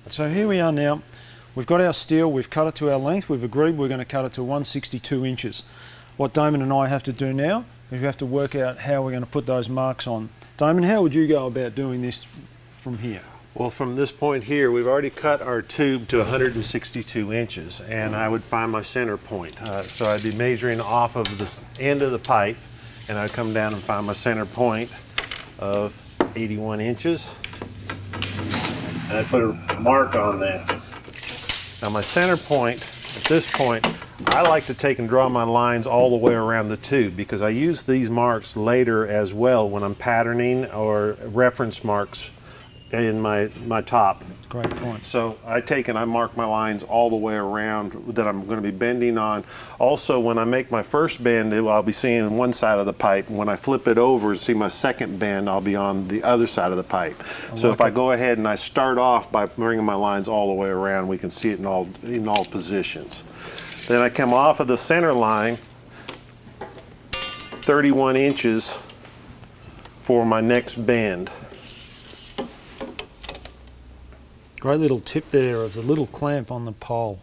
So here we are now. We've got our steel, we've cut it to our length, we've agreed we're going to cut it to 162 inches. What Damon and I have to do now is we have to work out how we're going to put those marks on. Damon, how would you go about doing this from here? Well, from this point here, we've already cut our tube to 162 inches, and I would find my center point. So I'd be measuring off of the end of the pipe, and I'd come down and find my center point of 81 inches. And I put a mark on that. Now my center point, at this point, I like to take and draw my lines all the way around the tube because I use these marks later as well when I'm patterning or reference marks in my top. Great point. So I take and I mark my lines all the way around that I'm going to be bending on. Also, when I make my first bend, I'll be seeing one side of the pipe. When I flip it over and see my second bend, I'll be on the other side of the pipe. So if I go ahead and I start off by bringing my lines all the way around, we can see it in all positions. Then I come off of the center line, 31 inches for my next bend. Great little tip there of the little clamp on the pole.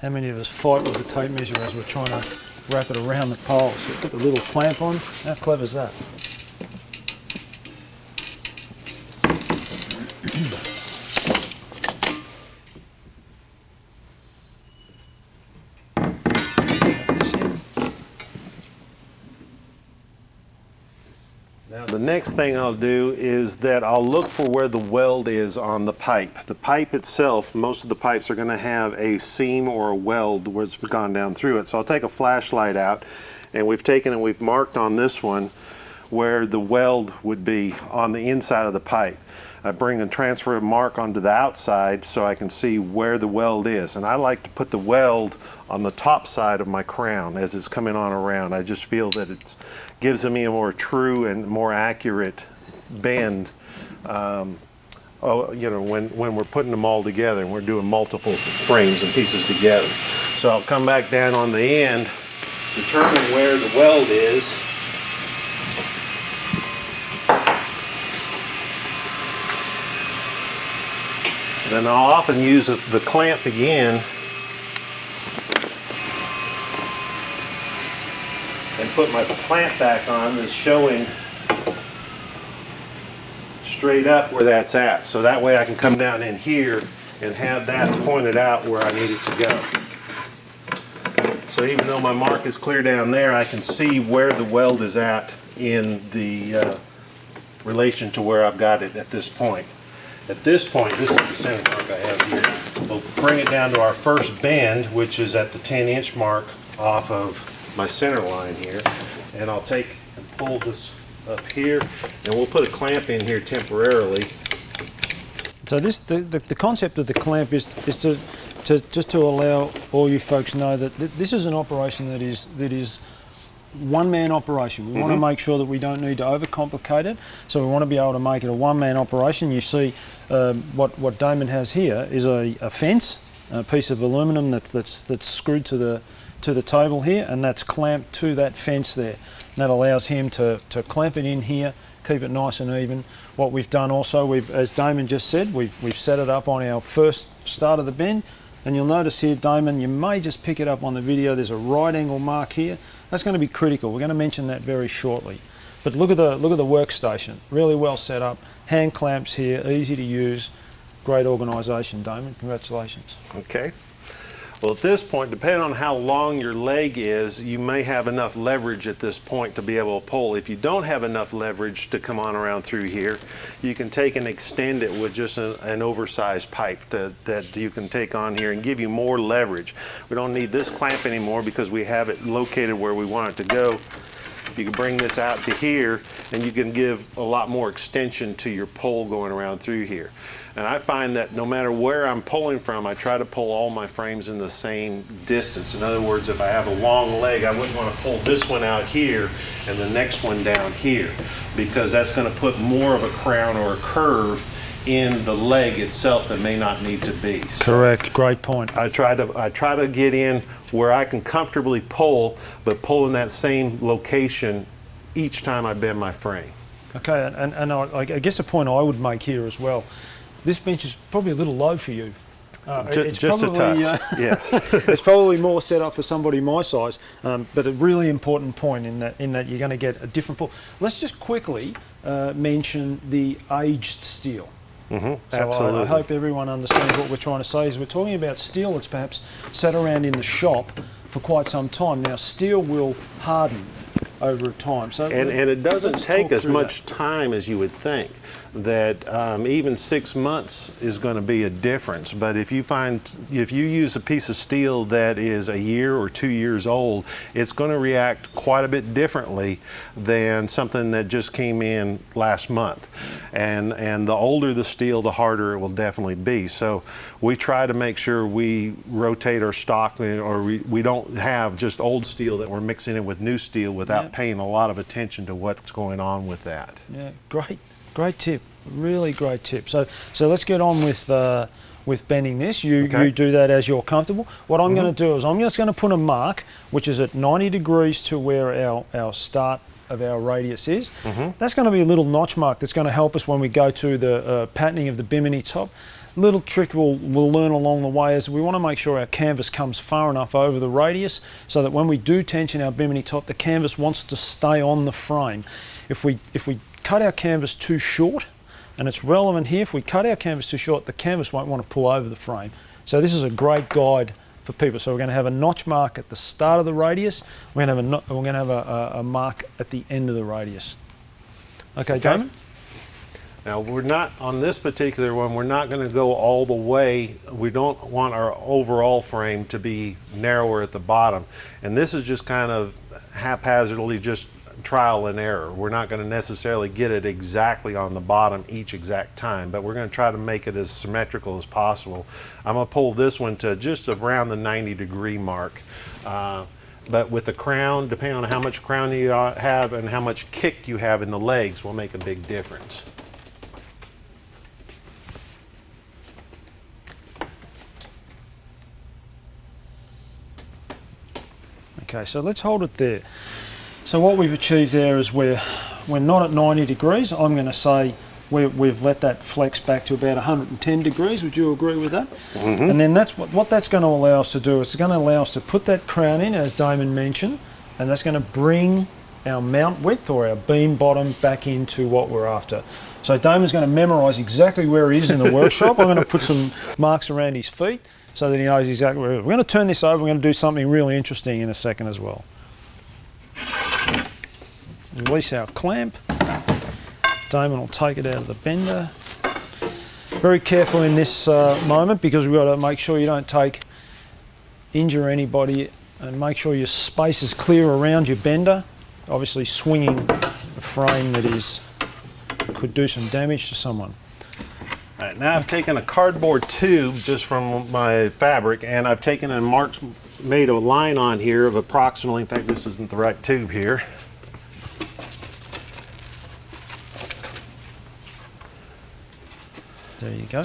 How many of us fight with the tape measure as we're trying to wrap it around the pole? So put the little clamp on. How clever is that? Now the next thing I'll do is that I'll look for where the weld is on the pipe. The pipe itself, most of the pipes are going to have a seam or a weld where it's gone down through it. So I'll take a flashlight out, and we've taken and we've marked on this one where the weld would be on the inside of the pipe. I bring and transfer a mark onto the outside so I can see where the weld is. And I like to put the weld on the top side of my crown as it's coming on around. I just feel that it gives me a more true and more accurate bend when we're putting them all together and we're doing multiple frames and pieces together. So I'll come back down on the end, determine where the weld is, then I'll often use the clamp again and put my clamp back on that's showing straight up where that's at. So that way I can come down in here and have that pointed out where I need it to go. So even though my mark is clear down there, I can see where the weld is at in the relation to where I've got it at this point. At this point, this is the center mark I have here. We'll bring it down to our first bend, which is at the 10-inch mark off of my center line here. And I'll take and pull this up here, and we'll put a clamp in here temporarily. So the concept of the clamp is to just to allow all you folks know that this is an operation that is one-man operation. We want to make sure that we don't need to overcomplicate it, so we want to be able to make it a one-man operation. You see what Damon has here is a fence, a piece of aluminum that's screwed to the table here, and that's clamped to that fence there. And that allows him to clamp it in here, keep it nice and even. What we've done also, as Damon just said, we've set it up on our first start of the bend, and you'll notice here, Damon, you may just pick it up on the video, there's a right angle mark here. That's going to be critical. We're going to mention that very shortly. But look at the workstation, really well set up, hand clamps here, easy to use, great organisation, Damon. Congratulations. Okay. Well, at this point, depending on how long your leg is, you may have enough leverage at this point to be able to pull. If you don't have enough leverage to come on around through here, you can take and extend it with just an oversized pipe that you can take on here and give you more leverage. We don't need this clamp anymore because we have it located where we want it to go. You can bring this out to here, and you can give a lot more extension to your pull going around through here. And I find that no matter where I'm pulling from, I try to pull all my frames in the same distance. In other words, if I have a long leg, I wouldn't want to pull this one out here and the next one down here, because that's going to put more of a crown or a curve in the leg itself that may not need to be. So correct, great point. I try to get in where I can comfortably pull, but pull in that same location each time I bend my frame. Okay, and I guess a point I would make here as well, this bench is probably a little low for you. It's Just a probably, touch, yes. it's probably more set up for somebody my size, but a really important point in that you're going to get a different pull. Let's just quickly mention the aged steel. So Absolutely. I hope everyone understands what we're trying to say. Is we're talking about steel that's perhaps sat around in the shop for quite some time. Now, steel will harden over time. So And it doesn't let's take talk as through much that. time as you would think. That even 6 months is going to be a difference. But if you use a piece of steel that is a year or 2 years old, it's going to react quite a bit differently than something that just came in last month. And the older the steel, the harder it will definitely be. So we try to make sure we rotate our stock, or we don't have just old steel that we're mixing in with new steel without paying a lot of attention to what's going on with that. Yeah, great tip, really great tip. So let's get on with bending this. You do that as you're comfortable. What I'm going to do is I'm just going to put a mark which is at 90 degrees to where our start of our radius is. That's going to be a little notch mark that's going to help us when we go to the patterning of the bimini top. Little trick we'll learn along the way is we want to make sure our canvas comes far enough over the radius so that when we do tension our bimini top, the canvas wants to stay on the frame. If we cut our canvas too short, and it's relevant here, if we cut our canvas too short, the canvas won't want to pull over the frame. So this is a great guide for people. So we're going to have a notch mark at the start of the radius. We're going to have a mark at the end of the radius. Okay, Damon? Now we're not, on this particular one, we're not going to go all the way. We don't want our overall frame to be narrower at the bottom. And this is just kind of haphazardly just trial and error. We're not going to necessarily get it exactly on the bottom each exact time, but we're going to try to make it as symmetrical as possible. I'm going to pull this one to just around the 90-degree mark. But with the crown, depending on how much crown you have and how much kick you have in the legs, will make a big difference. Okay, so let's hold it there. So what we've achieved there is we're not at 90 degrees. I'm going to say we've let that flex back to about 110 degrees. Would you agree with that? And then that's what that's going to allow us to do. It's going to allow us to put that crown in, as Damon mentioned, and that's going to bring our mount width or our beam bottom back into what we're after. So Damon's going to memorise exactly where he is in the workshop. I'm going to put some marks around his feet so that he knows exactly where he is. We're going to turn this over. We're going to do something really interesting in a second as well. Release our clamp. Damon will take it out of the bender. Very careful in this moment, because we've got to make sure you don't injure anybody, and make sure your space is clear around your bender. Obviously swinging a frame that could do some damage to someone. All right, now I've taken a cardboard tube just from my fabric, and I've taken and made a line on here of approximately, in fact this isn't the right tube here. There you go.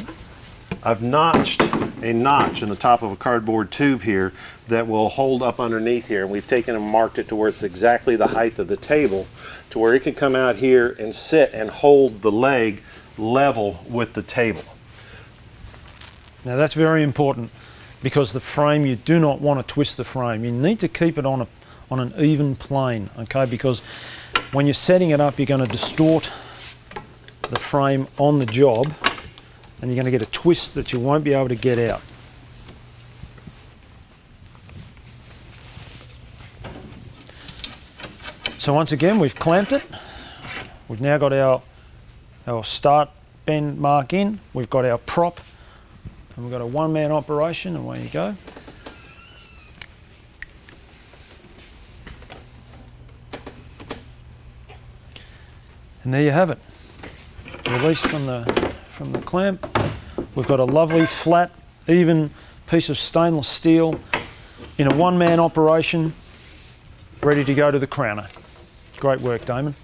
I've notched a notch in the top of a cardboard tube here that will hold up underneath here, and we've taken and marked it to where it's exactly the height of the table, to where it can come out here and sit and hold the leg level with the table. Now that's very important, because the frame, you do not want to twist the frame. You need to keep it on an even plane, okay? Because when you're setting it up, you're going to distort the frame on the job, and you're going to get a twist that you won't be able to get out. So once again, we've clamped it. We've now got our start bend mark in. We've got our prop, and we've got a one-man operation, and away you go. And there you have it. Released from the clamp. We've got a lovely, flat, even piece of stainless steel in a one-man operation, ready to go to the crowner. Great work, Damon.